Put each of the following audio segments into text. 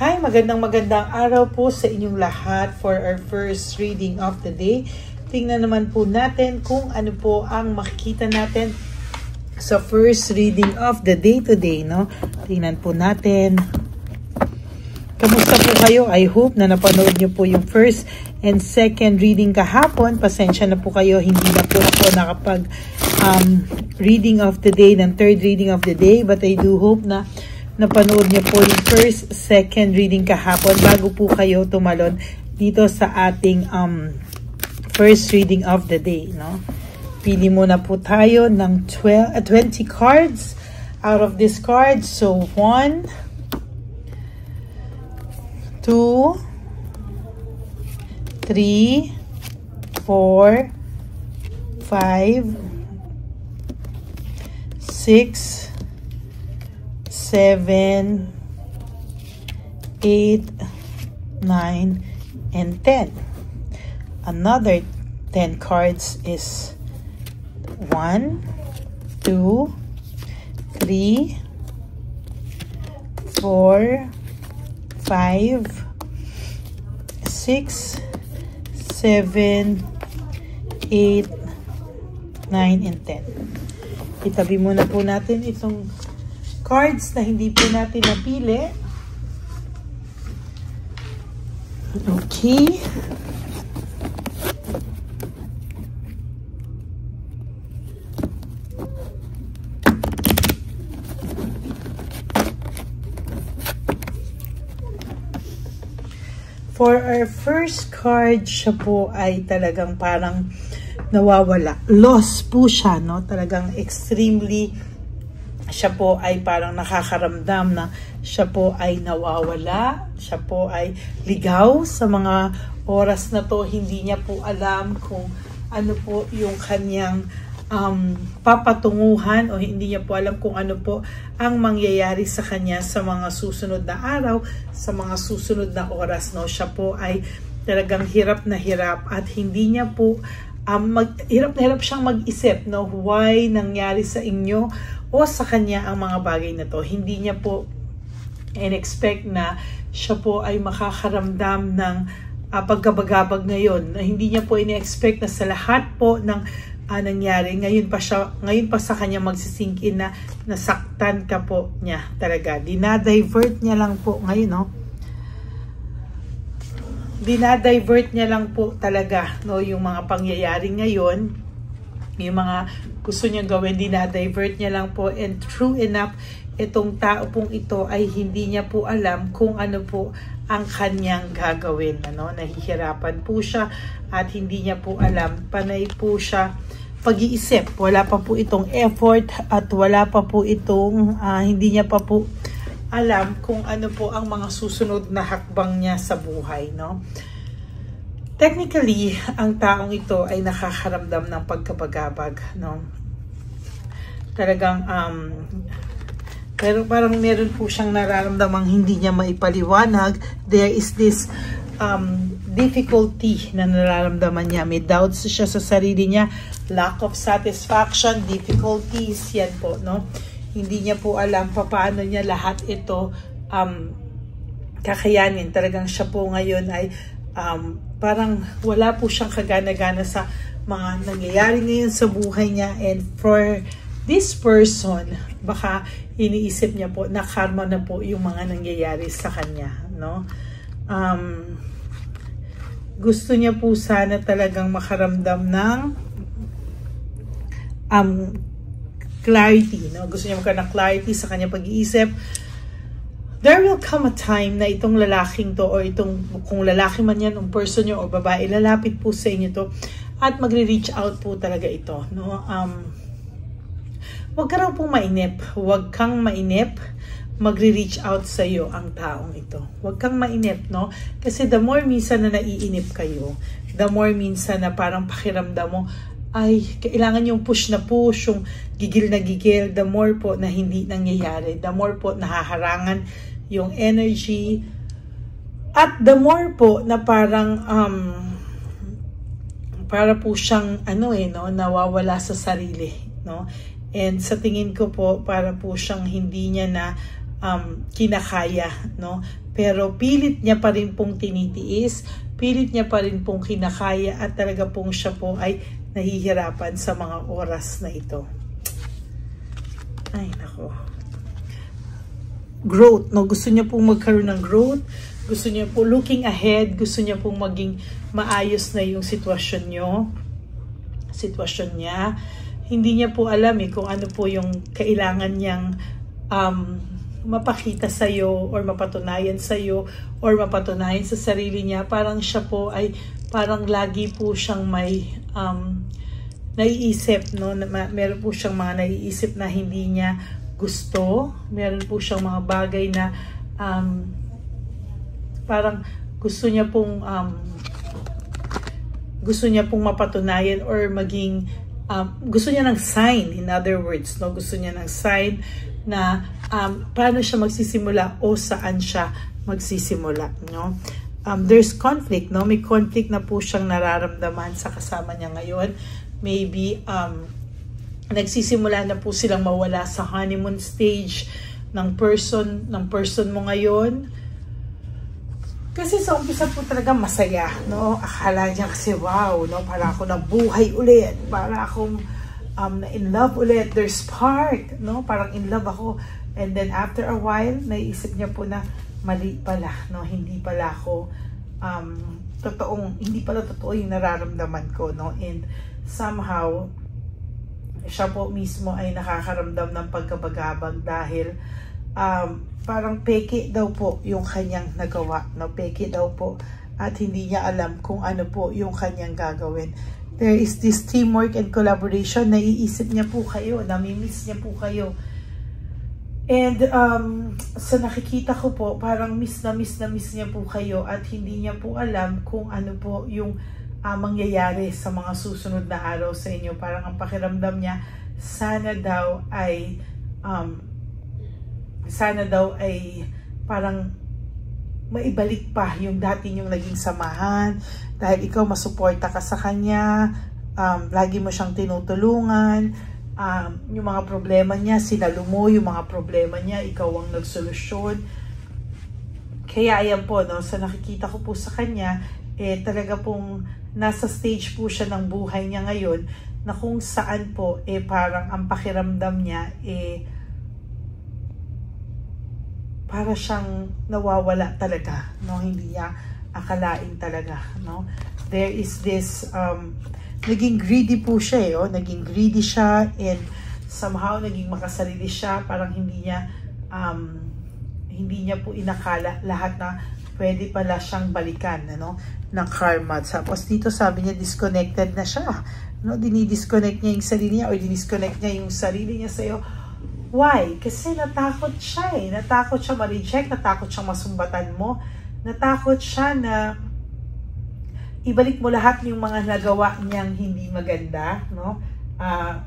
Hi, magandang araw po sa inyong lahat for our first reading of the day. Tingnan naman po natin kung ano po ang makikita natin sa first reading of the day today, no? Tingnan po natin. Kamusta po kayo? I hope na napanood nyo po yung first and second reading kahapon. Pasensya na po kayo, hindi na po ako nakapag reading of the day ng third reading of the day, but I do hope na napanood niyo po yung first, second reading kahapon bago po kayo tumalon dito sa ating first reading of the day, no? Pili muna po tayo ng 20 cards out of this card. So 1, 2, 3, 4, 5, 6, 7, 8, 9, and 10. Another 10 cards is 1, 2, 3, 4, 5, 6, 7, 8, 9, and 10. Itabi muna po natin itong cards na hindi po natin napili. Okay. For our first card, siya po ay talagang parang nawawala. Lost po siya, no? Talagang extremely siya po ay parang nakakaramdam na siya po ay nawawala, siya po ay ligaw sa mga oras na to. Hindi niya po alam kung ano po yung kanyang papatunguhan, o hindi niya po alam kung ano po ang mangyayari sa kanya sa mga susunod na araw, sa mga susunod na oras, no? Siya po ay talagang hirap na hirap at hindi niya po hirap na hirap siyang mag-isip, no? Why nangyari sa inyo o sa kanya ang mga bagay na to. Hindi niya po in-expect na siya po ay makakaramdam ng pagkabagabag ngayon. Hindi niya po in-expect na sa lahat po ng nangyari, ngayon pa sa kanya magsisink in na nasaktan ka po niya talaga. Dinadivert niya lang po ngayon, no? Dinadivert niya lang po talaga, no, yung mga pangyayari ngayon, yung mga gusto niyang gawin, dinadivert niya lang po. And true enough, itong tao pong ito ay hindi niya po alam kung ano po ang kanyang gagawin, ano? Nahihirapan po siya at hindi niya po alam. Panay po siya pag-iisip. Wala pa po itong effort at wala pa po itong hindi niya pa po alam kung ano po ang mga susunod na hakbang niya sa buhay, no? Technically, ang taong ito ay nakakaramdam ng pagkabagabag, no? Talagang pero parang meron po siyang nararamdamang hindi niya maipaliwanag. There is this difficulty na nararamdaman niya. May doubts siya sa sarili niya, lack of satisfaction, difficulties, yan po, no? Hindi niya po alam paano niya lahat ito kakayanin. Talagang siya po ngayon ay parang wala po siyang kagana-gana sa mga nangyayari ngayon sa buhay niya. And for this person, baka iniisip niya po na karma na po yung mga nangyayari sa kanya, no? Gusto niya po sana talagang makaramdam ng clarity, no? Gusto niya magkaroon ng clarity sa kanya pag-iisip. There will come a time na itong lalaking to, o itong, kung lalaki man yan, ang person nyo, o babae, lalapit po sa inyo to, at magre-reach out po talaga ito, no? Huwag ka raw pong mainip. Huwag kang mainip. Magre-reach out sa iyo ang taong ito. Huwag kang mainip, no? Kasi the more minsan na naiinip kayo, the more minsan na parang pakiramdam mo, ay, kailangan yung push na push, yung gigil na gigil, the more po na hindi nangyayari, the more po nahaharangan yung energy, at the more po na parang para po siyang nawawala sa sarili, no? And sa tingin ko po, para po siyang hindi niya na kinakaya, no? Pero pilit niya pa rin pong tinitiis, pilit niya pa rin pong kinakaya, at talaga pong siya po ay nahihirapan sa mga oras na ito. Ay, nako. Growth, no? Gusto niya pong magkaroon ng growth, gusto niya po looking ahead, gusto niya pong maging maayos na yung sitwasyon niya. Hindi niya po alam kung ano po yung kailangan niyang mapakita sa'yo or mapatunayan sa'yo or mapatunayan sa sarili niya. Parang siya po ay parang lagi po siyang may naiisip, no? Meron po siyang mga naiisip na hindi niya gusto. Meron po siyang mga bagay na parang gusto niya pong mapatunayan or maging gusto niya ng sign, in other words, no? Gusto niya ng sign na paano siya magsisimula o saan siya magsisimula, no? There's conflict, no? May conflict na po siyang nararamdaman sa kasama niya ngayon. Maybe nagsisimula na po silang mawala sa honeymoon stage ng person mo ngayon. Kasi sa umpisa po talaga masaya, no? Akala niya kasi, wow, no? Para ako nabuhay ulit, para akong in love ulit, there's spark, no? Parang in love ako. And then after a while, naisip niya po na mali pala, no? Hindi pala ako hindi pala totoo yung nararamdaman ko, no? And somehow siya po mismo ay nakakaramdam ng pagkabagabag dahil parang peke daw po yung kanyang nagawa, no? Peke daw po, at hindi niya alam kung ano po yung kanyang gagawin. There is this teamwork and collaboration. Naiisip niya po kayo, namimiss niya po kayo. And sa nakikita ko po, parang miss na miss niya po kayo, at hindi niya po alam kung ano po yung mangyayari sa mga susunod na araw sa inyo. Parang ang pakiramdam niya, sana daw ay parang maibalik pa yung dati niyong naging samahan, dahil ikaw masuporta ka sa kanya, lagi mo siyang tinutulungan, yung mga problema niya, sinalo mo yung mga problema niya, ikaw ang nagsolusyon. Kaya ayan po, no, sa nakikita ko po sa kanya, talaga pong nasa stage po siya ng buhay niya ngayon, na kung saan po, parang ang pakiramdam niya, para siyang nawawala talaga, no? Hindi niya akalain talaga, no? There is this naging greedy po siya, naging greedy siya, and somehow naging makasarili siya. Parang hindi niya po inakala lahat na pwede pala siyang balikan, no, ng karma. Tapos dito sabi niya disconnected na siya, no? Dinidisconnect niya yung sarili niya, o dinisconnect niya yung sarili niya sa'yo. Why? Kasi natakot siya, natakot siya ma-reject, natakot siya masumbatan mo, natakot siya na ibalik mo lahat yung mga nagawa niyang hindi maganda, no?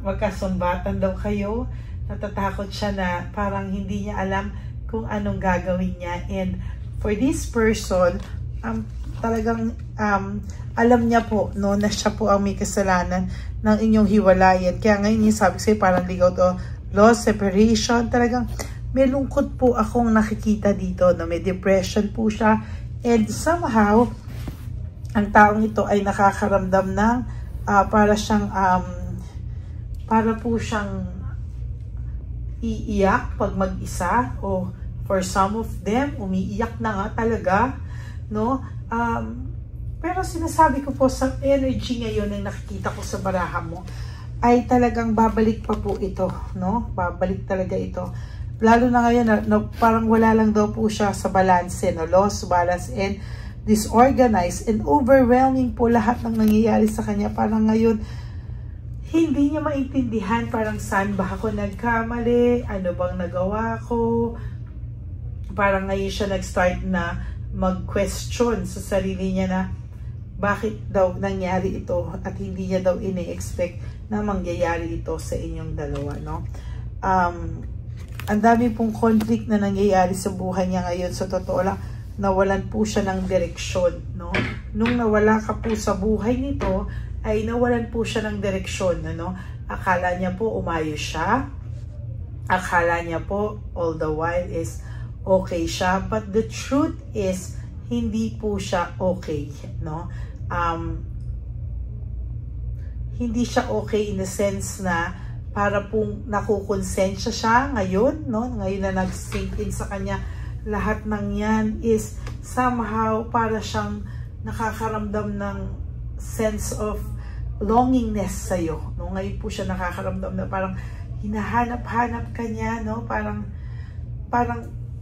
Magkasumbatan daw kayo, natatakot siya na parang hindi niya alam kung anong gagawin niya. And for this person, talagang alam niya po, no, na siya po ang may kasalanan ng inyong hiwalayan. Kaya ngayon yung sabi sa'yo, parang ligaw to, loss, separation, talagang may lungkot po akong nakikita dito, no? May depression po siya, and somehow ang taong ito ay nakakaramdam ng para po siyang iiyak pag mag-isa, o for some of them umiiyak na nga talaga, no? Pero sinasabi ko po sa energy ngayon na nakikita ko sa baraha mo, ay talagang babalik pa po ito, no? Babalik talaga ito. Lalo na ngayon, parang wala lang daw po siya sa balance, no? Loss, balance, and disorganized, and overwhelming po lahat ng nangyayari sa kanya. Parang ngayon, hindi niya maintindihan, parang saan ba ako nagkamali? Ano bang nagawa ko? Parang ngayon siya nag-start na mag-question sa sarili niya na bakit daw nangyari ito, at hindi niya daw ini-expect na mangyayari ito sa inyong dalawa, no? Ang dami pong conflict na nangyayari sa buhay niya ngayon. Sa totoo lang, nawalan po siya ng direksyon, no? Nung nawala ka po sa buhay nito, ay nawalan po siya ng direksyon, no? Akala niya po umayos siya, akala niya po all the while is okay siya, but the truth is hindi po siya okay, no? Hindi siya okay in the sense na para pong nakukonsensya siya ngayon, no? Ngayon na nag-sink in sa kanya lahat ng yan is somehow para siyang nakakaramdam ng sense of longingness sa'yo, no? Ngayon po siya nakakaramdam na parang hinahanap-hanap ka niya, no? Parang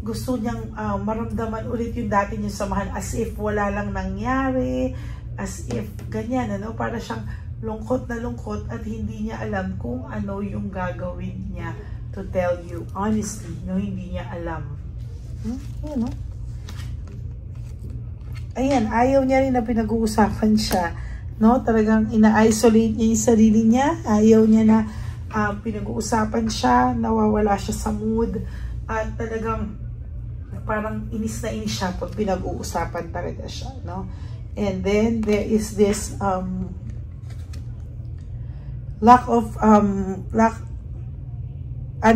gusto niyang maramdaman ulit yung dati niyong samahan as if wala lang nangyari, as if ganyan, ano? Para siyang lungkot na lungkot at hindi niya alam kung ano yung gagawin niya to tell you honestly, no? Hindi niya alam. Ayan, no? Ayan, ayaw niya rin na pinag-uusapan siya, no? Talagang ina-isolate niya yung sarili niya. Ayaw niya na pinag-uusapan siya, nawawala siya sa mood, at talagang parang inis na inis siya pag pinag-uusapan talaga siya, no? And then there is this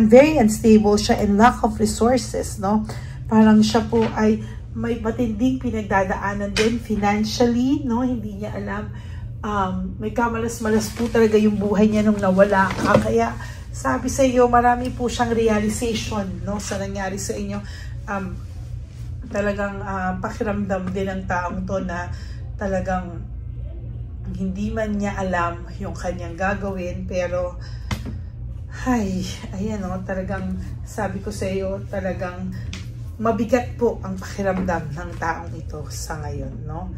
very unstable siya and lack of resources, no? Parang siya po ay may matinding pinagdadaanan din financially, no? Hindi niya alam. May kamalas-malas po talaga yung buhay niya nung nawala ka. Kaya sabi sa iyo, marami po siyang realization, no? Sa nangyari sa inyo. Talagang pakiramdam din ng taong to na talagang hindi man niya alam yung kanyang gagawin, pero ayan, no? Talagang sabi ko sa iyo, talagang mabigat po ang pakiramdam ng taong ito sa ngayon, no?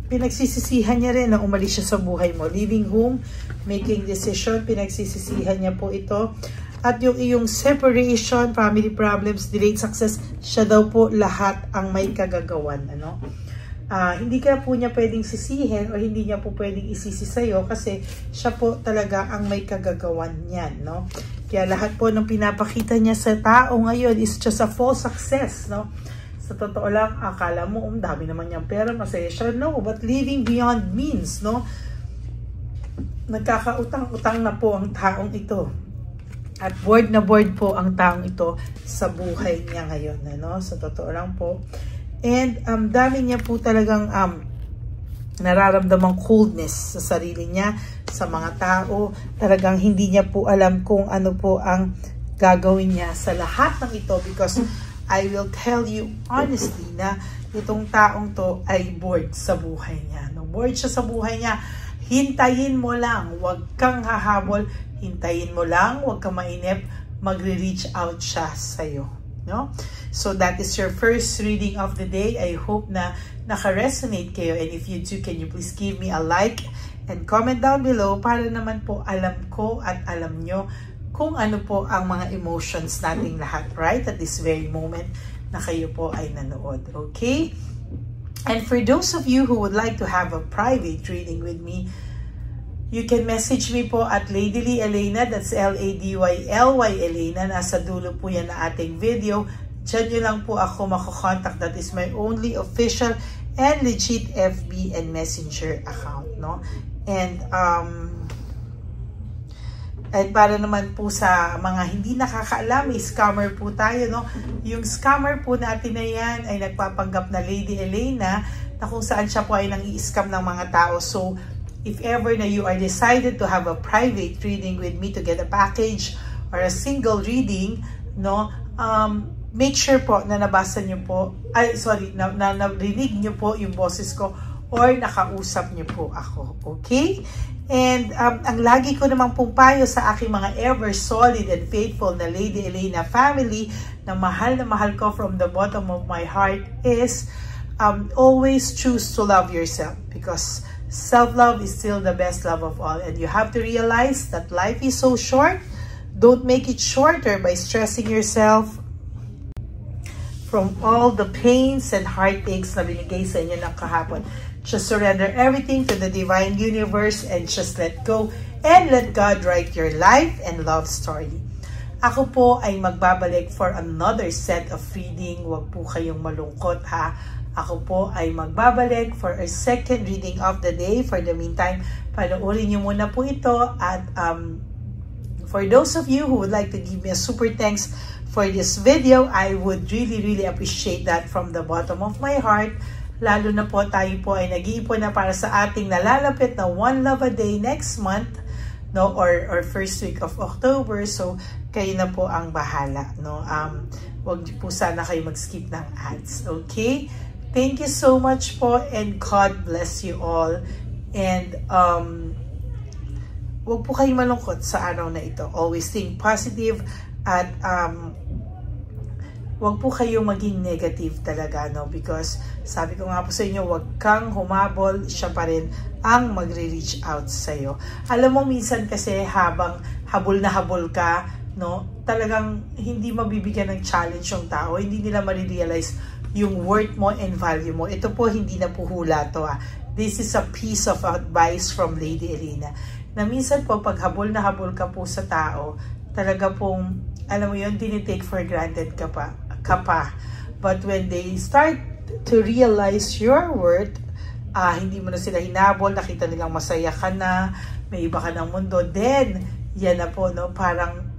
Pinagsisisihan niya rin na umalis siya sa buhay mo. Leaving home, making decision, pinagsisisihan niya po ito. At yung iyong separation, family problems, delayed success, siya daw po lahat ang may kagagawan, ano? Hindi ka po niya pwedeng sisihin o hindi niya po pwedeng isisi sa'yo kasi siya po talaga ang may kagagawan niyan, no? Kaya lahat po ng pinapakita niya sa tao ngayon is just a false success, no? Sa totoo lang, akala mo, dami naman niyang pera, masaya siya. No, but living beyond means, no? Nagkakautang-utang na po ang taong ito. At bored na bored po ang taong ito sa buhay niya ngayon, no? Sa totoo lang po. And dami niya po talagang nararamdamang coldness sa sarili niya, sa mga tao. Talagang hindi niya po alam kung ano po ang gagawin niya sa lahat ng ito because I will tell you honestly na itong taong to ay bored sa buhay niya. No, bored siya sa buhay niya. Hintayin mo lang, huwag kang hahabol. Hintayin mo lang, huwag kang mainip. Magre-reach out siya sa'yo. No? So that is your first reading of the day. I hope na naka-resonate kayo. And if you do, can you please give me a like and comment down below para naman po alam ko at alam nyo kung ano po ang mga emotions nating lahat right at this very moment na kayo po ay nanood. Okay? And for those of you who would like to have a private reading with me, you can message me po at Ladyly Elena, that's L-A-D-Y-L-Y Elena. Nasa dulo po yan na ating video. Diyan nyo lang po ako makakontak. That is my only official and legit FB and Messenger account, no? And para naman po sa mga hindi nakakaalam, scammer po tayo, no? Yung scammer po natin na yan ay nagpapanggap na Lady Elena na kung saan siya po ay nang-i-scam ng mga tao. So, if ever na you are decided to have a private reading with me to get a package or a single reading, no? Make sure po na nabasa nyo po, na narinig nyo po yung boses ko or nakausap nyo po ako. Okay? And ang lagi ko namang pong payo sa aking mga ever solid and faithful na Lady Elena family na mahal ko from the bottom of my heart is always choose to love yourself because self-love is still the best love of all. And you have to realize that life is so short. Don't make it shorter by stressing yourself from all the pains and heartaches na binigay sa inyo ng kahapon. Just surrender everything to the divine universe and just let go and let God write your life and love story. Ako po ay magbabalik for another set of reading. Huwag po kayong malungkot, ha. Ako po ay magbabalik for a second reading of the day. For the meantime, panoorin nyo muna po ito at For those of you who would like to give me a super thanks for this video, I would really appreciate that from the bottom of my heart. Lalo na po tayo po ay nag-iipon na para sa ating nalalapit na One Love a Day next month, no, or first week of October. So kayo na po ang bahala, no. Wag po sana kayo mag-skip ng ads, okay? Thank you so much po, and God bless you all. And wag po kayong malungkot sa araw na ito. Always think positive, at wag po kayong maging negative talaga, no? Because sabi ko nga po sa inyo, wag kang humabol, siya pa rin ang magre-reach out sa'yo. Alam mo, minsan kasi habang habol na habol ka, no, talagang hindi mabibigyan ng challenge yung tao, hindi nila marirealize yung worth mo and value mo. Ito po, hindi na po hula to, This is a piece of advice from Lady Elena, na minsan po, pag habol na habol ka po sa tao, talaga pong, alam mo yun, tinitake for granted ka pa. But when they start to realize your worth, hindi mo na sila hinabol, nakita nilang masaya ka na, may iba ka ng mundo, then, yan na po, no, parang,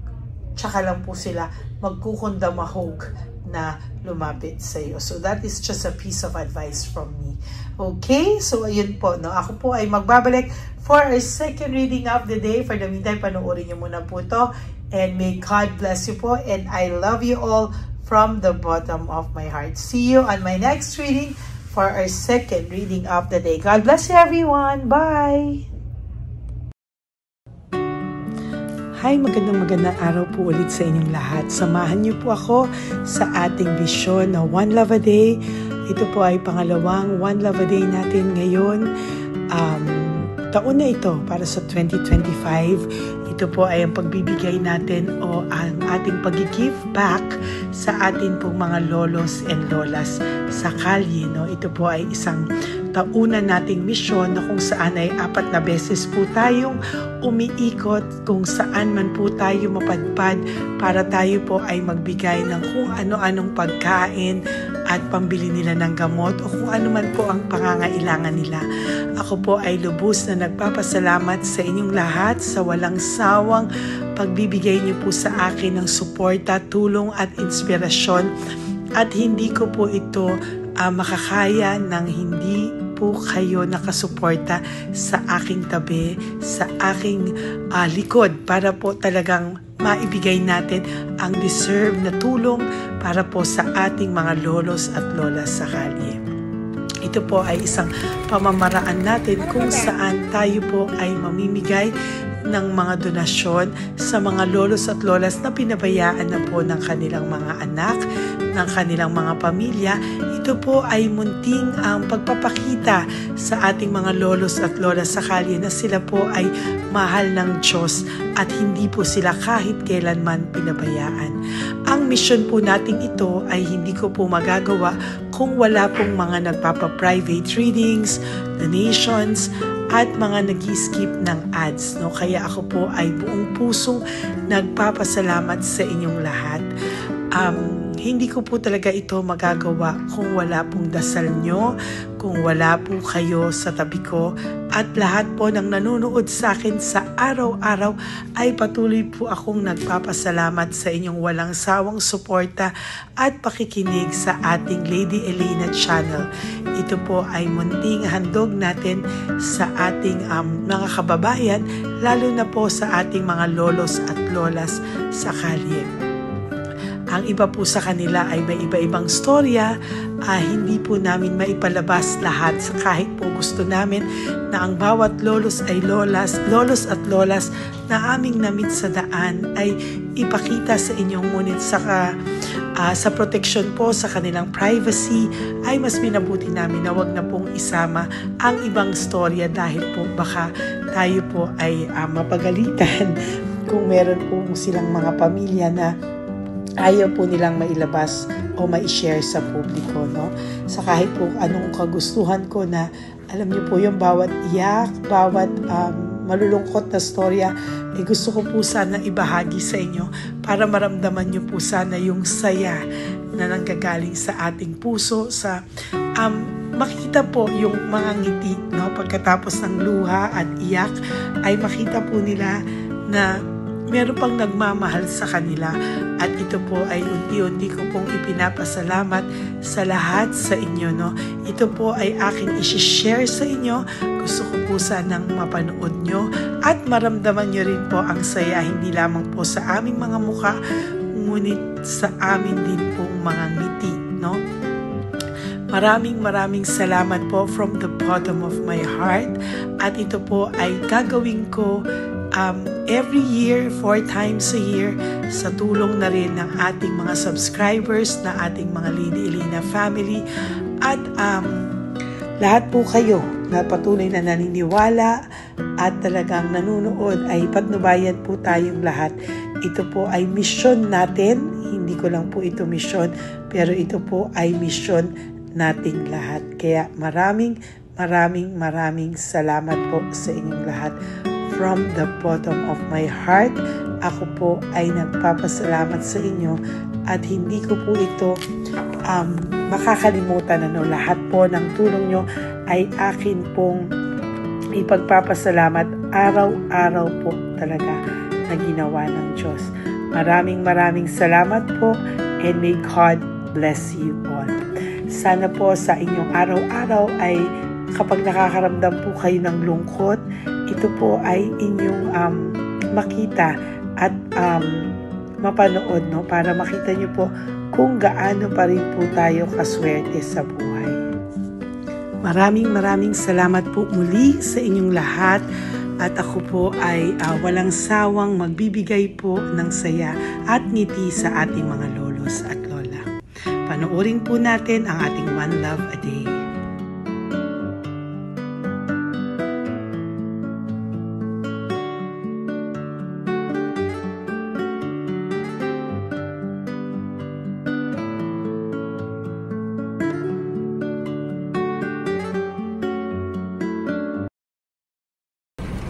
tsaka lang po sila magkukundamahog na lumapit sa iyo. So, that is just a piece of advice from me. Okay? So, ayun po, no, ako po ay magbabalik for our second reading of the day. For the meantime, panoorin niyo muna po to. And may God bless you po. And I love you all from the bottom of my heart. See you on my next reading for our second reading of the day. God bless you, everyone. Bye! Hi, magandang araw po ulit sa inyong lahat. Samahan niyo po ako sa ating vision na One Love a Day. Ito po ay pangalawang One Love a Day natin ngayon. Taon na ito para sa 2025. Ito po ay ang pagbibigay natin o ang ating pag-give back sa atin pong mga lolos and lolas sa kalye, no? Ito po ay isang taunan nating misyon na kung saan ay 4 na beses po tayong umiikot kung saan man po tayo mapadpad para tayo po ay magbigay ng kung ano-anong pagkain at pambili nila ng gamot o kung ano man po ang pangangailangan nila. Ako po ay lubos na nagpapasalamat sa inyong lahat sa walang sawang pagbibigay niyo po sa akin ng suporta, tulong at inspirasyon, at hindi ko po ito makakaya ng hindi po kayo nakasuporta sa aking tabi, sa aking likod, para po talagang maibigay natin ang deserve na tulong para po sa ating mga lolos at lolas sa kalye. Ito po ay isang pamamaraan natin kung saan tayo po ay mamimigay ng mga donasyon sa mga lolos at lolas na pinabayaan na po ng kanilang mga anak, ng kanilang mga pamilya. Ito po ay munting ang pagpapakita sa ating mga lolos at lolas sa kalye na sila po ay mahal ng Diyos at hindi po sila kahit kailanman pinabayaan. Ang mission po nating ito ay hindi ko po magagawa kung wala pong mga nagpapa-private readings, donations, at mga nag-skip ng ads, no? Kaya ako po ay buong pusong nagpapasalamat sa inyong lahat. Hindi ko po talaga ito magagawa kung wala pong dasal nyo, kung wala po kayo sa tabi ko, at lahat po ng nanonood sa akin sa araw-araw ay patuloy po akong nagpapasalamat sa inyong walang sawang suporta at pakikinig sa ating Lady Elena channel. Ito po ay munting handog natin sa ating mga kababayan, lalo na po sa ating mga lolos at lolas sa kalye. Ang iba po sa kanila ay may iba-ibang storya, hindi po namin maipalabas lahat sa kahit po gusto namin na ang bawat lolos at lolas na aming namit sa daan ay ipakita sa inyong, ngunit sa protection po sa kanilang privacy ay mas minabuti namin na wag na pong isama ang ibang storya dahil po baka tayo po ay mapagalitan kung meron po silang mga pamilya na ayaw po nilang mailabas o ma-share sa publiko, no? Sa kahit po anong kagustuhan ko na, alam niyo po yung bawat iyak, bawat malulungkot na storya, gusto ko po sana ibahagi sa inyo para maramdaman niyo po sana yung saya na nanggagaling sa ating puso, sa makita po yung mga ngiti, no? Pagkatapos ng luha at iyak ay makita po nila na meron pang nagmamahal sa kanila. At ito po ay unti-unti ko pong ipinapasalamat sa lahat sa inyo. No? Ito po ay aking isi-share sa inyo. Gusto ko po sanang mapanood nyo at maramdaman nyo rin po ang saya, hindi lamang po sa aming mga mukha, ngunit sa amin din pong mga ngiti. No? Maraming salamat po from the bottom of my heart. At ito po ay gagawin ko every year, 4 times a year, sa tulong na rin ng ating mga subscribers, na ating mga Lady Elena family. At lahat po kayo na patuloy na naniniwala at talagang nanonood, ay patnubayan po tayong lahat. Ito po ay mission natin. Hindi ko lang po ito mission, pero ito po ay mission nating lahat. Kaya maraming salamat po sa inyong lahat. From the bottom of my heart, ako po ay nagpapasalamat sa inyo at hindi ko po ito makakalimutan. Lahat po ng tulong nyo ay akin pong ipagpapasalamat araw-araw po talaga na ginawa ng Diyos. Maraming salamat po, and may God bless you all. Sana po sa inyong araw-araw ay kapag nakakaramdam po kayo ng lungkot, ito po ay inyong makita at mapanood, no? Para makita nyo po kung gaano pa rin po tayo kaswerte sa buhay. Maraming salamat po muli sa inyong lahat. At ako po ay walang sawang magbibigay po ng saya at ngiti sa ating mga lolos at lola. Panoorin po natin ang ating One Love a Day.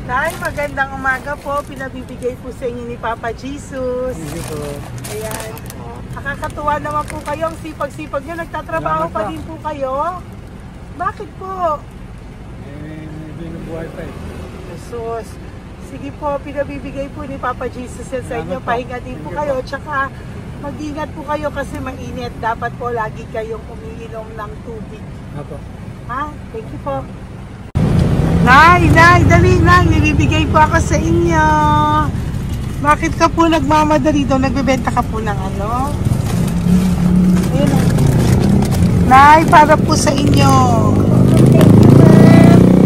Tay, magandang umaga po. Pinabibigay po sa inyo ni Papa Jesus. Hindi po. Ayan. Nakakatuwa naman po kayo. Ang sipag-sipag nyo. Nagtatrabaho pa din po kayo. Bakit po? Binubuhay pa eh. Jesus. Sige po, pinabibigay po ni Papa Jesus yan sa inyo. Pahinga din po kayo. Tsaka mag-ingat po kayo kasi mainit. Dapat po lagi kayong umiinom ng tubig. Apo. Ha? Thank you po. Nay, dali na. Nilibigay po ako sa inyo. Bakit ka po nagmamadali daw? Nagbebenta ka po ng ano? Ayun. Nay, para po sa inyo.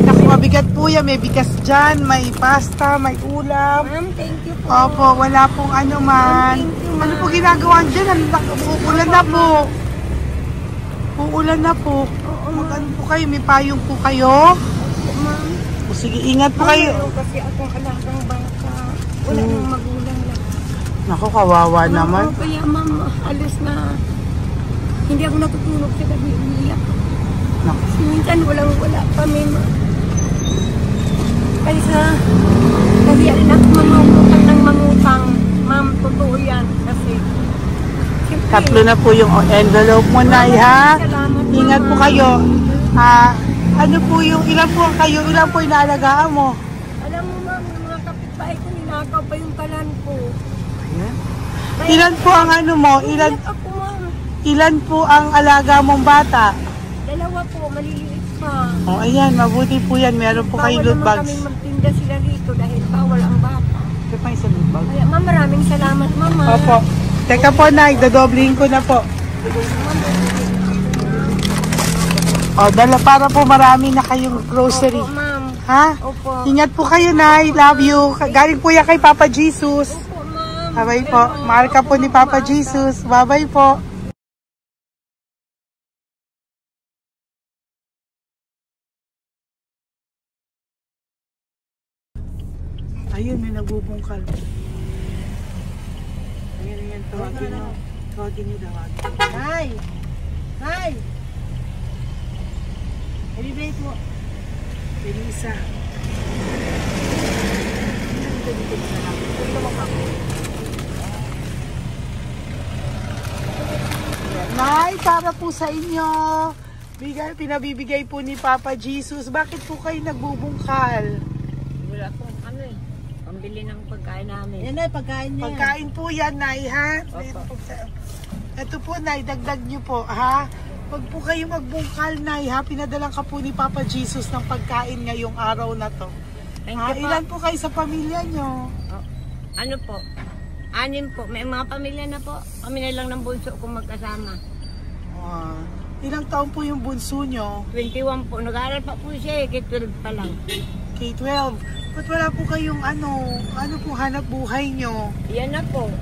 Naku, mabigat po yan. May bigas dyan, may pasta, may ulam. Ma'am, thank you po. Opo, wala pong ano man. Ano po ginagawa dyan? Uulan na po. Uulan na po. Mag-ano po kayo? May payong po kayo? Ma'am. O sige, ingat po kayo. Kasi akong alagang bata. Wala nang magulang lang. Naku, kawawa naman. Kaya ma'am, alis na. Hindi ako natutulog sa gabi. Umiyak. Naku. Minsan wala kami. Kaysa, kasi rin ako mamangutang ng mangutang. Ma'am, totoo yan. Kasi, siyempre, 3 na po yung envelope mo, Nay, ha? salamat, Ingat po Mama. kayo. Ano po yung, ilan po kayo, ilan po inaalagaan mo? Alam mo ma'am, yung mga kapitbahay ko, ninakaw pa yung kalan ko. Ayan. Ilan po ang ano mo? Ilan ako ma'am? Ilan po ang alaga mong bata? 2 po, maliliit pa. O, ayan, mabuti po yan. Meron po kayo loot Bawal naman bags. kami magtinda sila rito dahil bawal ang bata. Ito pa yung loot bag. Kaya ma'am, maraming salamat mama. Opo. Teka po, Nay, dodoblihin ko na po. O, dala para po marami na kayong grocery. Opo ma'am. Ha? Opo. Ingat po kayo, Nay. Love you. Galing po yan kay Papa Jesus. Opo ma'am. Bye-bye po. Mahal ka po ni Papa Jesus. Bye-bye po. Ayun, may nagbubungkal. Ayan, tawagin nyo. Tawagin nyo, tawagin. Hi! Hi! Ibibigay po. Elisa. Nay, para po sa inyo. Pinabibigay po ni Papa Jesus. Bakit po kayo nagbubungkal? Wala akong ano eh. pambili ng pagkain namin. Yan na, pagkain niya. Pagkain po yan, Nay, ha? Opo. Ito po, Nay, dagdag niyo po, ha? Huwag po kayo magbungkal, Nay, ha? Pinadalang ka po ni Papa Jesus ng pagkain ngayong araw na to. Thank Ha? you po. Ilan po kayo sa pamilya nyo? Oh, ano po? 6 po. May mga pamilya na po. Kami na lang ng bunso kung magkasama. Ilang taon po yung bunso nyo? 21 po. Nag-aaral pa po siya eh. K-12 pa lang. K-12. Ba't wala po kayong ano po hanap buhay nyo? Yan na po.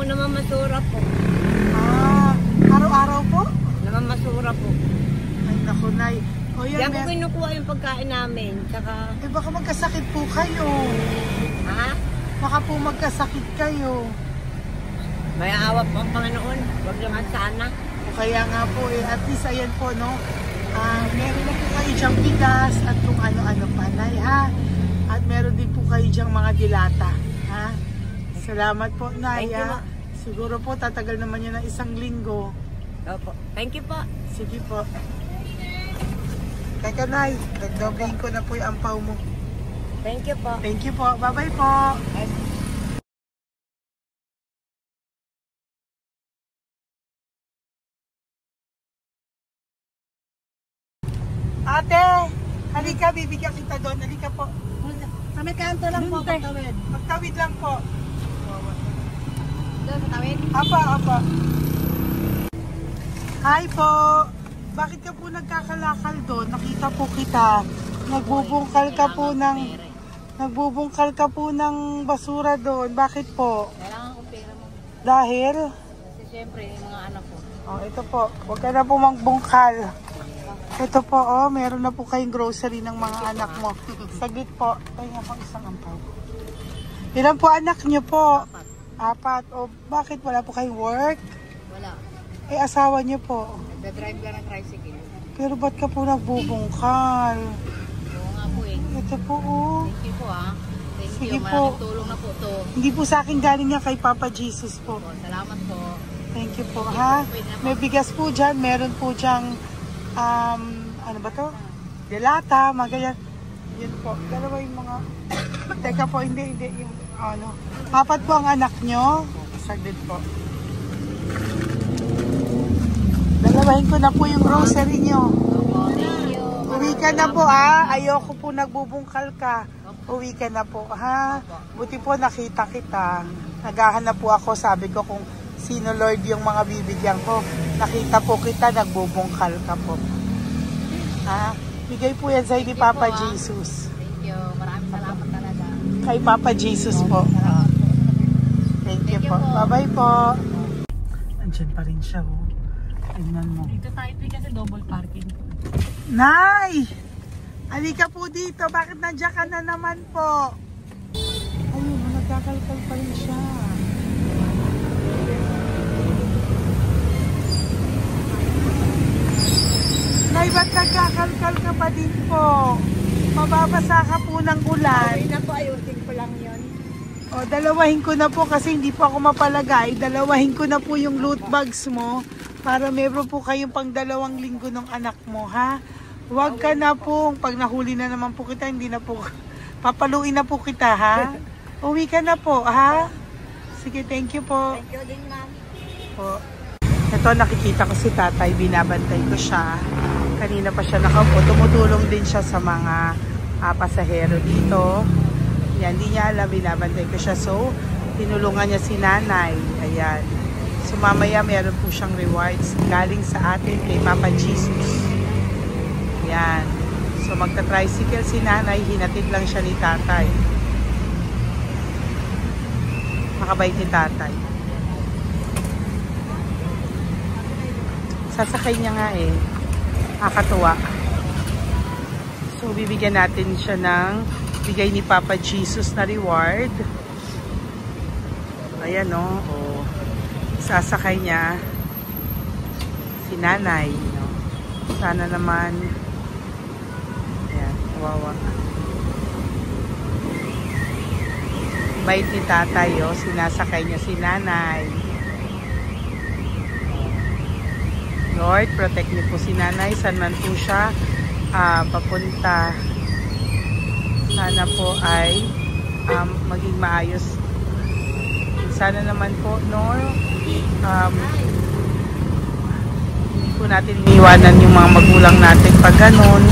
Namamasura po. Araw-araw po? Namamasura po. Ay, naku, Nay. O Yan yan, po kinukuha yung pagkain namin. Tsaka, baka magkasakit po kayo. ha? Baka po magkasakit kayo. May awa po ang Panginoon. Huwag naman sana. O kaya nga po at least ayan po, no? Meron na po kayo dyang bigas at kung ano-ano pa, Nay, ha? At meron din po kayo dyang mga dilata, ha? Salamat po, Nay, Thank you, ha? Ma. Siguro po tatagal naman yun ng 1 linggo. Opo. Thank you po. Sige po. Teka, Nay, nagdobling ko na po yung ampaw mo. Thank you po. Thank you po. Bye-bye po. Ate, halika, bibigyan kita doon. Halika po. Sa may kanto lang po, pagtawid. Magtawid lang po. Doon, patawid. Apa. Hi po. Bakit ka po nagkakalakal doon? Nakita po kita. Nagbubungkal ka po ng basura doon. Bakit po? Kailangan ko pera mo. Dahil? Kasi siyempre, yung mga anak ko. Oh, ito po. Huwag ka na po magbungkal. Ito po, oh, meron na po kayong grocery ng mga anak mo. Saglit po. Ay, nga po isang ampaw. Ilan po anak niyo po? 4. O, bakit wala po kayong work? Wala. Eh, asawa niyo po. Nagda-drive ka ng tricycle. Pero ba't ka po nagbubungkal? Oo nga po eh. Ito po, oh. Thank you po ah. Thank Sige you. po. Malaking tulong na po to. Hindi po sa akin galing yan kay Papa Jesus po. Po, salamat po. Thank you po, ha? May bigas po dyan. Meron po dyang, ano ba to? Delata, mga ganyan. Yun po. Dalawa yung mga... Teka po, hindi. Yung, ano. 4 po ang anak nyo. Saglit po. Dalawahin ko na po yung grocery nyo. Opo, thank you. Uwi ka na po, ha? Ayoko po nagbubungkal ka. Uwi ka na po, ha? Buti po nakita kita. Naghahanap po ako, sabi ko kung sino Lord yung mga bibigyan ko. Nakita po kita, nagbubungkal ka po. Ha? Bigay po yan sa'yo ni Papa Jesus. Thank you. Maraming salamat talaga. Kay Papa Jesus po. Thank you po. Bye-bye po. Andyan pa rin siya, oh. Tingnan mo. Dito tayo kasi double parking. Nay! Halika po dito. Bakit nandiyan ka na naman po? Ayun, nagkakalkal pa rin siya. Nay, ba't nagkakalkal ka pa din po? Mababasa ka po ng ulan. Ay na po, ayusin ko lang yun. O, dalawahin ko na po kasi hindi po ako mapalagay. Dalawahin ko na po yung loot bags mo para meron po kayong pang 2 linggo ng anak mo, ha? Huwag ka na po. Pag nahuli na naman po kita, hindi na po. Papaluin na po kita, ha? Uwi ka na po, ha? Sige, thank you po. Thank you din, ma'am. Po. Ito, nakikita ko si tatay. Binabantay ko siya. Kanina pa siya nakaupo. Tumutulong din siya sa mga pasahero dito. Yan, hindi niya alam. Binabantay ko siya. So, tinulungan niya si nanay. Ayan. So, mamaya meron po siyang rewards galing sa atin kay Papa Jesus. Yan. So, magta-tricycle si nanay. Hinatid lang siya ni tatay. Makabait ni tatay. Sasakay niya nga eh. Nakakatuwa. So, bibigyan natin siya ng bigay ni Papa Jesus na reward. Ayan, no? O, sasakay niya si nanay. No? Sana naman ayan, kawawa. Bait ni tatay, oh. Sinasakay niya si nanay. Lord, protect niyo po si nanay. Saan man po siya papunta. Sana po ay maging maayos. Sana naman po, no, hindi po natin iniwanan yung mga magulang natin pag ganun.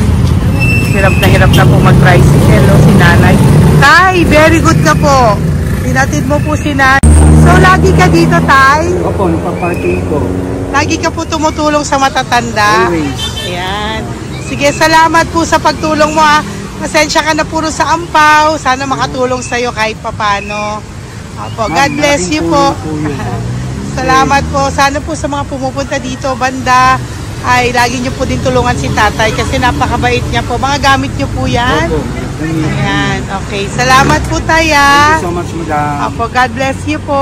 Hirap na po mag-tricycle, no, si nanay. Tay, very good ka po. Pinatid mo po si nanay. So, lagi ka dito, Tay? Opo, nagpa-parking ko. Lagi ka po tumutulong sa matatanda? Always. Ayan. Sige, salamat po sa pagtulong mo, ha. Pasensya ka na puro sa ampaw. Sana makatulong sa'yo kahit papano. Opo, God bless you po. Salamat po. Sana po sa mga pumupunta dito, banda, ay lagi nyo po din tulungan si tatay kasi napakabait niya po. Mga gamit nyo po yan. Opo. Ayan, okay. Salamat po tayo. Thank you so much, madam. Opo, God bless you po.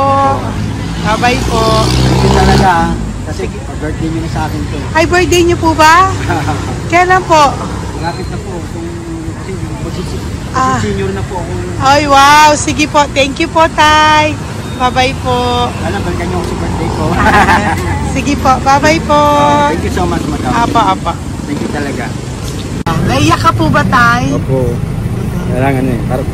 Bye-bye po. Thank you talaga. Kasi birthday niyo na sa akin to. Ay, birthday nyo po ba? Kailan po? Malapit na po. Kasi senior na po ako. Ay, wow. Sige po. Thank you po, Tay. Bye-bye po. Alam, balikan niyo ako sa birthday ko. Sige po. Bye-bye po. Thank you so much, madam. Apa. Thank you talaga. Naiyak ka po ba, Tay? Opo. Parang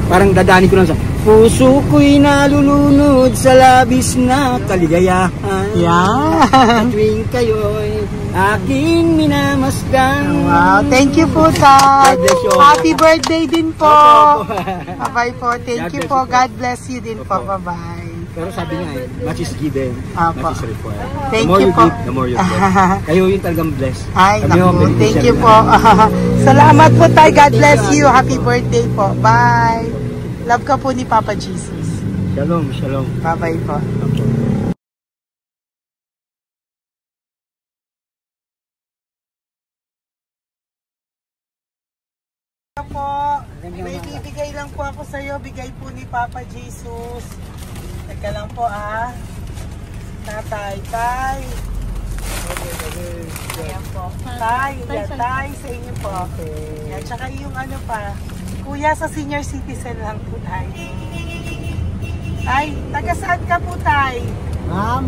parang dadaanin ko lang sa puso ko'y nalulunod sa labis na kaligayahan. Yan. Tuwing kayo'y aking minamasdan. Wow, thank you po, Tay. God bless you. Happy birthday din po. Opo. Bye-bye po. Thank you po. God bless you din po. Bye-bye. Pero sabi nga much is given, Opo. much is required. Thank The more you you po. give, the more you get. Kayo yung talagang blessed. Ay, Kami naku. yung Thank you beneficiary po. na. Salamat po, Tay. God bless you. Happy birthday po. Bye. Love ka po ni Papa Jesus. Shalom, shalom. Bye-bye po. Po, may bibigay lang po ako sa iyo, bigay po ni Papa Jesus. Teka lang po Tatay, Tay. Ayan po. Tay, sa inyo po. Ayan, tsaka yung ano pa, kuya sa senior citizen lang po, Tay. Tay, taga saan ka po, Tay? Ma'am,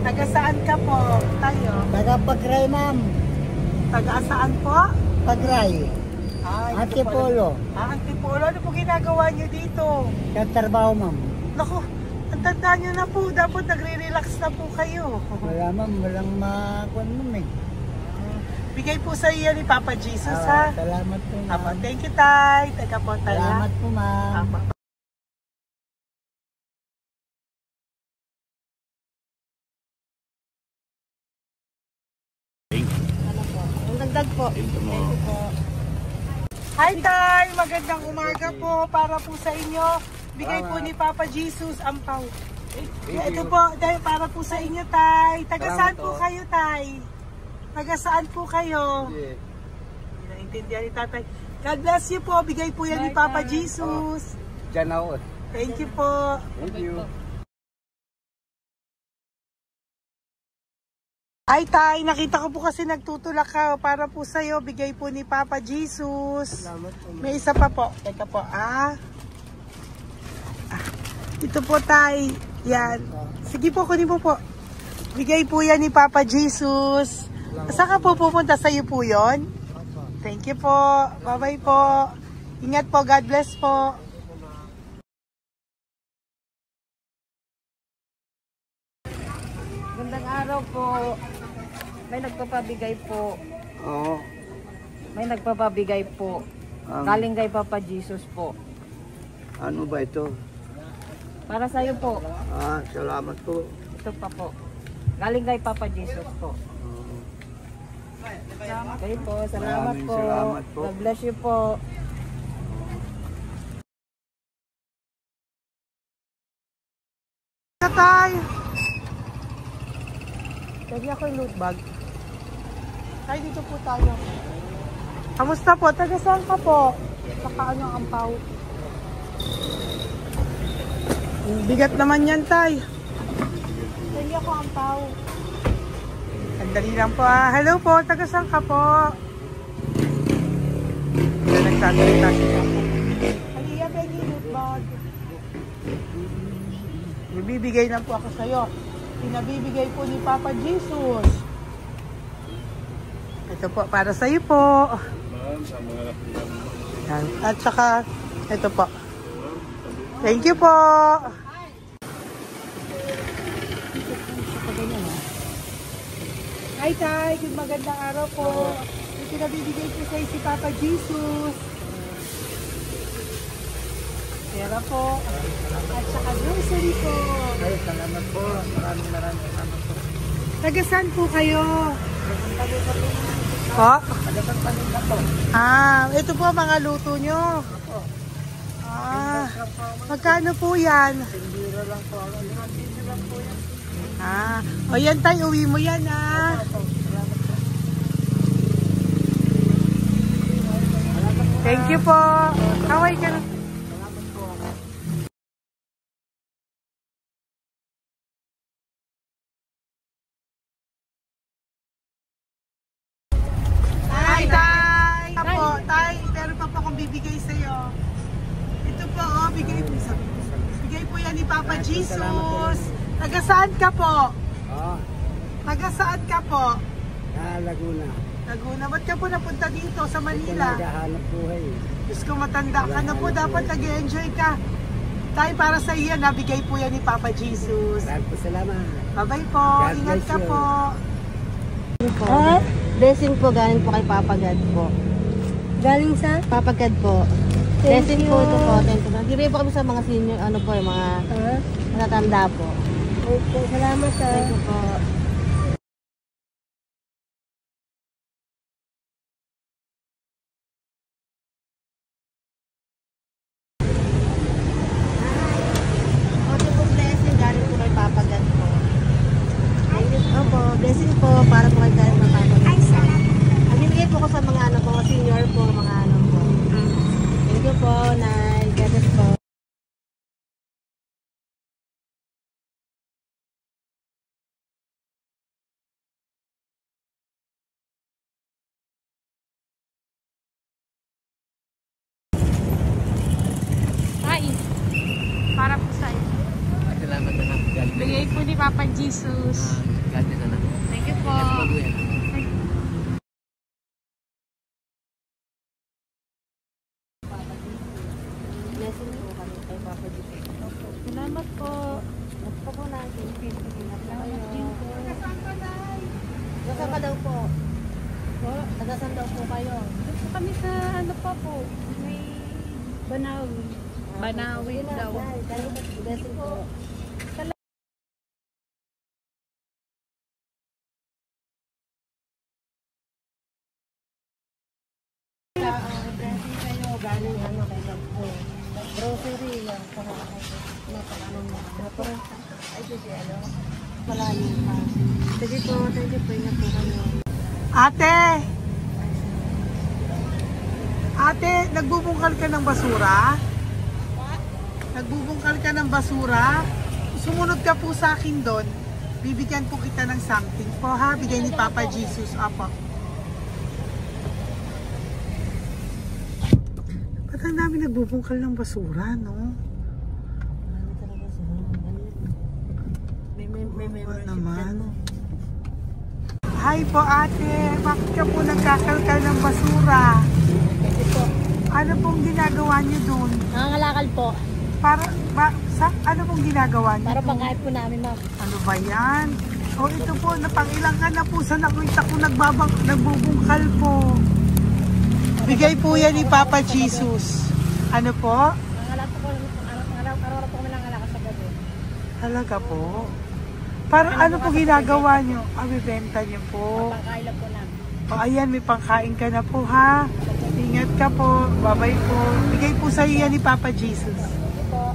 Taga saan ka po, tayo? taga Pagray, ma'am. Taga saan po? Pagray. Antipolo. Antipolo. Ano po ginagawa nyo dito? Katrabaho, ma'am. Naku, ang tanda nyo na po. Dapat nagre-relax na po kayo. Wala, ma'am. Walang makuan, ma'am, eh. Bigay po sa iyo ni Papa Jesus, ha? Salamat po, Apa, ma'am. thank you, Tay. Teka po, Tay. Salamat po, ma'am. Apa. Ang dagdag po. Thank you po. Hi, Tay! Magandang umaga po para po sa inyo. Bigay po ni Papa Jesus ang pau. Ito po, Tay, para po sa inyo, Tay. Taga saan po kayo, Tay? Taga saan po kayo? Naintindihan ni Tatay. God bless you po. Bigay po yan ni Papa Jesus. Diyan ako. Thank you po. Thank you. Ay, Tay, nakita ko po kasi nagtutulak ka para po sa'yo. Bigay po ni Papa Jesus. May isa pa po. Teka po, ito po, Tay. Yan. Sige po, kunin mo po. Bigay po yan ni Papa Jesus. Saan ka po pupunta? Sa'yo po yun? Thank you po. Bye-bye po. Ingat po. God bless po. Gandang araw po. May nagpapabigay po. Oo. May nagpapabigay po. Galing kay Papa Jesus po. Ano ba ito? Para sa'yo po. Salamat po. Ito pa po. Galing kay Papa Jesus po. Okay po. Salamat Maraming po. salamat po. God bless you po. Tay! Lagi ako yung loot bag. Tay, dito po tayo. Kamusta po? Taga saan ka po? Saka ano ang ampaw? Bigat naman yan, Tay. Lagi ako ampaw. Sandali lang po, Hello po, taga saan ka po? Nagsasalita siya po. Halika, Peggy, loot bag. Bibigay lang po ako sa'yo. Pinabibigay po ni Papa Jesus. Ito po, para sa'yo po. Yan. At saka, ito po. Thank you po. Hi, Tay. Good magandang araw po. Ito na bibigay ko sa'yo si Papa Jesus. Pera po. At saka grocery po. Ay, salamat po. Maraming salamat po. Taga saan po kayo? Po? Ito po mga luto nyo. Magkano po yan? O yan tayo, uwi mo yan Thank you po. Kaway ka na. Tay, meron pa po akong bibigay sa'yo. Ito po, bigay po yan ni Papa Jesus. Taga saan ka po? Taga saan ka po? Laguna. Laguna. Ba't ka po napunta dito sa Manila? Naghahanap buhay. Diyos ko, matanda ka na po. Dapat nag-enjoy ka. Tay, para sa iyo, nabigay po yan ni Papa Jesus. Salamat. Bye-bye po. Ingat ka po. Blessing po galing po kay Papa God po. Galing sa? Papa God po. Blessing po ito po. Thank you. Bibigay po kami sa mga senior, ano po, yung mga matatanda po. Okay, salamat Thank you po. Ito po blessing galing po kay Papa God po. Opo, blessing po para po kay Papa God. Ang bibigay po ko sa mga ano po, senior po, mga ano po. Thank you po, Nay. God bless po. Para po sa'yo. Salamat na lang. Bigay po ni Papa Jesus. God bless na lang. Thank you po. Blessing po kami kay Papa Jesus. Salamat po. Ito po natin. Nasaan ka daw po? Nasaan daw po kayo? Gusto kami sa ano pa po. May Banawi. Banawi daw. Blessing po. Blessing kayo. Galing ano kay God po. Grocery yan. Ano mo. Ay, sige ano. Malalim pa. Sige po. Thank you po. Ingat po kayo. Ate, nagbubungkal ka ng basura? Nagbubungkal ka ng basura? Sumunod ka po sa akin doon. Bibigyan po kita ng something po ha. Bigay ni Papa Jesus. Apo. Ba't ang dami nagbubungkal ng basura, no? May naman. Hi po ate, bakit ka po nagkakalkal ng basura? Ano pong ginagawa niyo doon? Nangangalakal po. Ano pong ginagawa niyo? Para pangkain po namin, ma'am. Ano ba yan? O ito po, napangilang ka na po sa nakita ko nagbubungkal po. Bigay po yan ni Papa Jesus. Ano po? Nangangalakal po araw-araw po kami nangangalakal sa gabi. Talaga po? Para ano po ginagawa niyo? Bibenta niyo po. Pangkain lang po namin. O ayan, may pangkain ka na po ha. Ingat ka po. Bye-bye po. Bigay po sa iyo yan ni Papa Jesus. Po.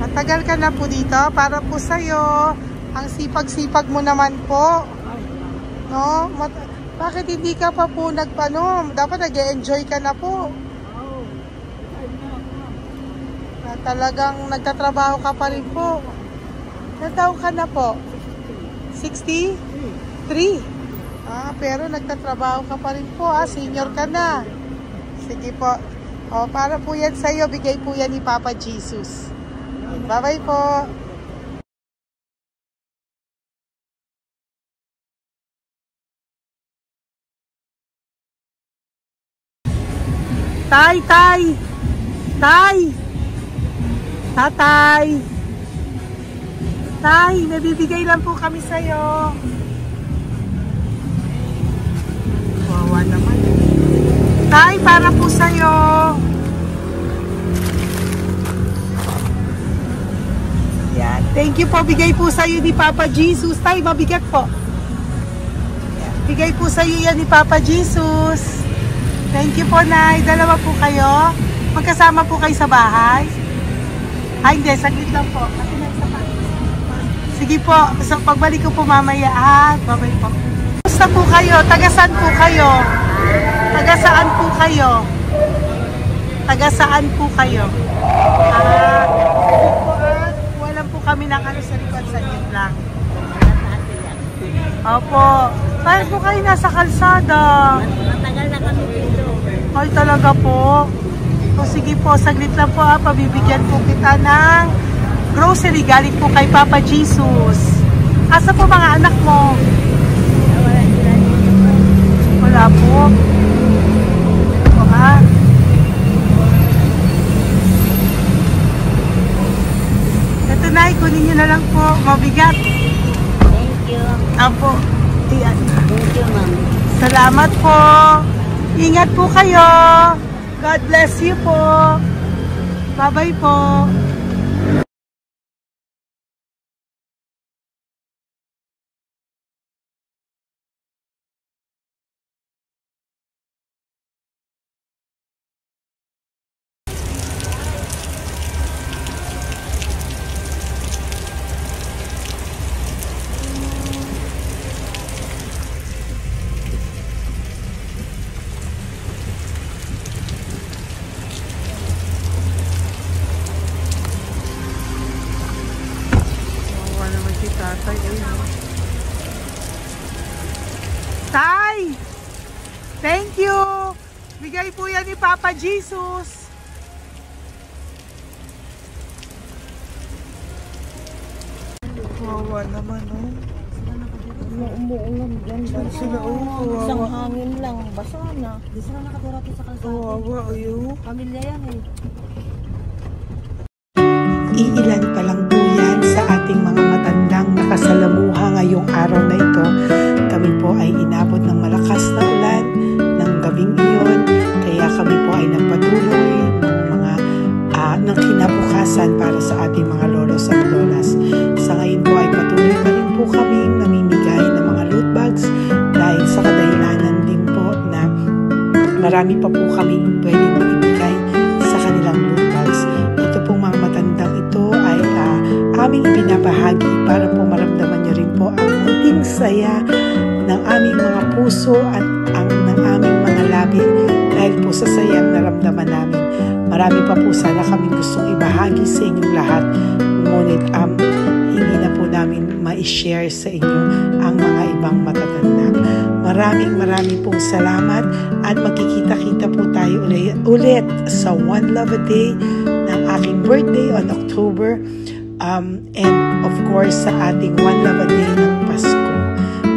Matagal ka na po dito. Para po sa iyo. Ang sipag-sipag mo naman po. No? Bakit hindi ka pa po dapat nag-e-enjoy ka na po. Talagang nagtatrabaho ka pa rin po. Ilang taon ka na po? 63? Pero nagtatrabaho ka pa rin po. Senior ka na. Sige po. Para po yan sa'yo, bigay po yan ni Papa Jesus. Bye-bye po. Tay, tay! Tay! Tatay! Tay, nabibigay lang po kami sa'yo. Wawa naman. Tay, para po sa'yo. Yan. Thank you po. Bigay po sa'yo ni Papa Jesus. Tay, mabigat po. Yan. Bigay po sa'yo yan ni Papa Jesus. Thank you po, Nay. Dalawa po kayo. Magkasama po kayo sa bahay. Ay, hindi. Saglit lang po. Sige po. So, pagbalik ko po mamaya. Bye-bye po. Gusto po kayo? Taga-saan po kayo? Taga-saan po kayo? Taga-saan po kayo? Wala po kami ng ano sa likod. Saglit lang. Opo. Bakit po kayo nasa kalsada? Matagal na kami dito. Ay, talaga po. O sige po, saglit lang po pabibigyan po kita ng grocery galing po kay Papa Jesus. Asa po mga anak mo? Wala po. O ha? Ito na, kunin nyo na lang po. Mabigat. Thank you. Apo. Iyan. Thank you, ma'am. Salamat po. Ingat po kayo. God bless you po. Bye-bye po. Tatay, Tay! Thank you! Bigay po yan ni Papa Jesus. Wawa naman, oh. Umuulan dyan. Sila, Isang wawa. hangin lang. Basa na. Di sila nakatira sa kalsada. Wawa, ayo. Pamilya yan eh. Iilan pa lang po yan sa ating mga matandang nakasalamuha ngayong araw na ito. Kami po ay inabot ng malakas na ulan ng gabing iyon. Kaya kami po ay nagpatuloy ng kinabukasan para sa ating mga lolos at lolas. Sa ngayon po ay patuloy pa rin po kami namimigay ng mga loot bags dahil sa kadahilanan din po na marami pa po kami pwedeng ibigay sa kanilang loot bags. Ito pong mga matandang ito ay aming pinabahagi para po maramdaman nyo rin po ang munting saya ng aming mga puso at ng aming mga labi dahil po sa sayang naramdaman namin. Marami pa po sana kaming gustong ibahagi sa inyong lahat, ngunit hindi na po namin ma-share sa inyo ang mga ibang matatanda. Maraming pong salamat at magkikita-kita po tayo ulit sa One Love a Day ng aking birthday on October and of course sa ating One Love a Day ng Pasko.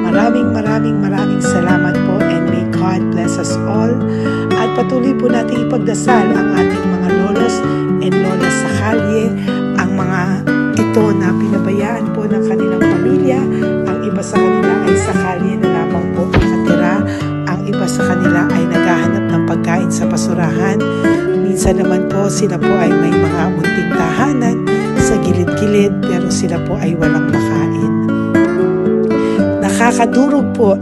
Maraming salamat po and may God bless us all. At patuloy po natin ipagdasal ang ating mga lolos and lolas sa kalye, ang mga ito na pinabayaan po ng kanilang pamilya. Ang iba sa kanila ay sa kalye na lamang po nakatira. Ang iba sa kanila ay naghahanap ng pagkain sa basurahan. Minsan naman po sila po ay may mga munting tahanan sa gilid-gilid pero sila po ay walang makain. Nakakadurog po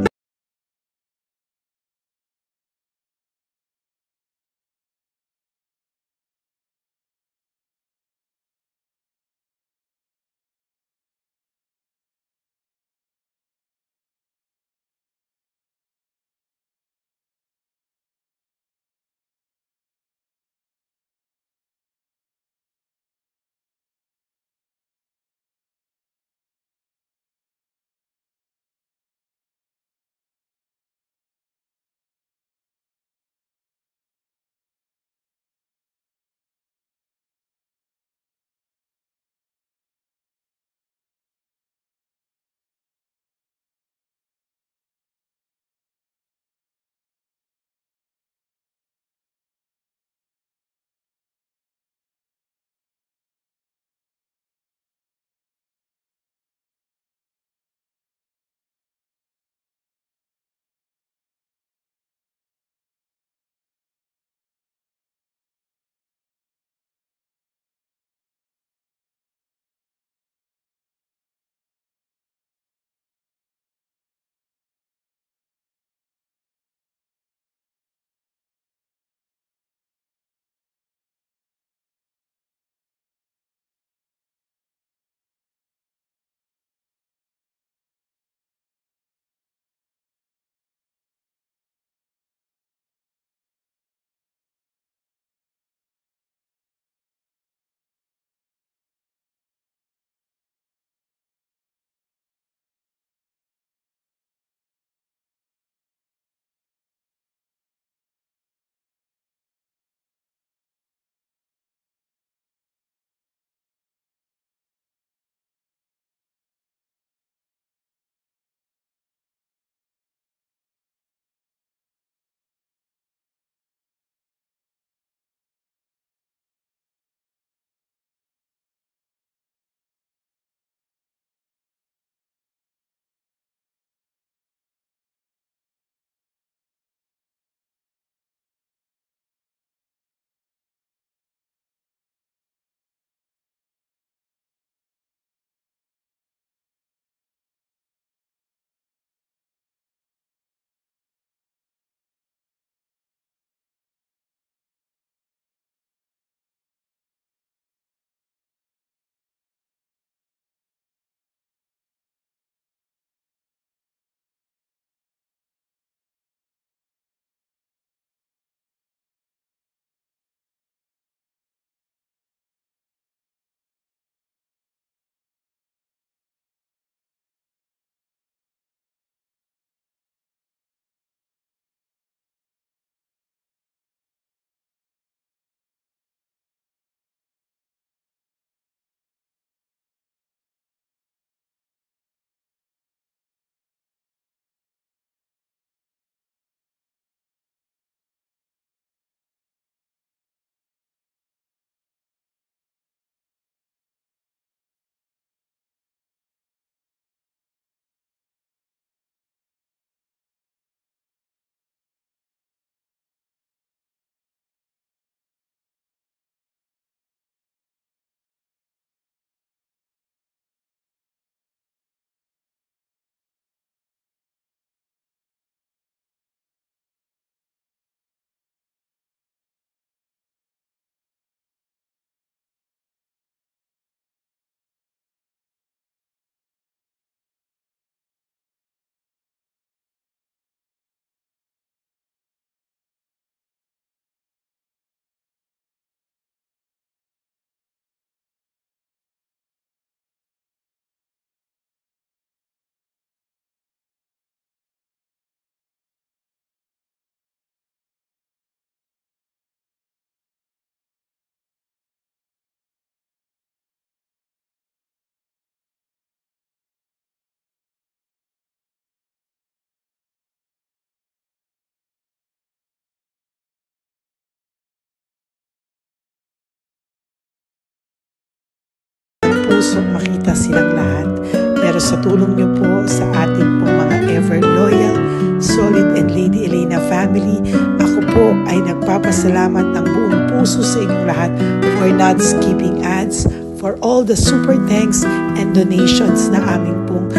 gustong makita silang lahat. Pero sa tulong niyo po sa ating pong mga ever loyal, solid and Lady Elena family, ako po ay nagpapasalamat ng buong puso sa inyong lahat for not skipping ads, for all the super thanks and donations na aming pong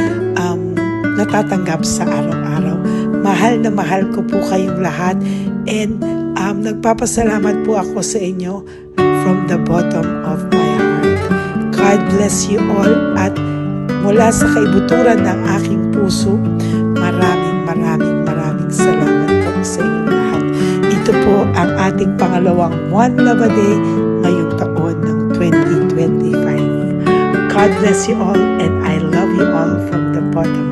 natatanggap sa araw-araw. Mahal na mahal ko po kayong lahat, and nagpapasalamat po ako sa inyo from the bottom of my heart. God bless you all, at mula sa kaibuturan ng aking puso, maraming salamat po sa inyong lahat. Ito po ang ating pangalawang One Love a Day ngayong taon ng 2025. God bless you all, and I love you all from the bottom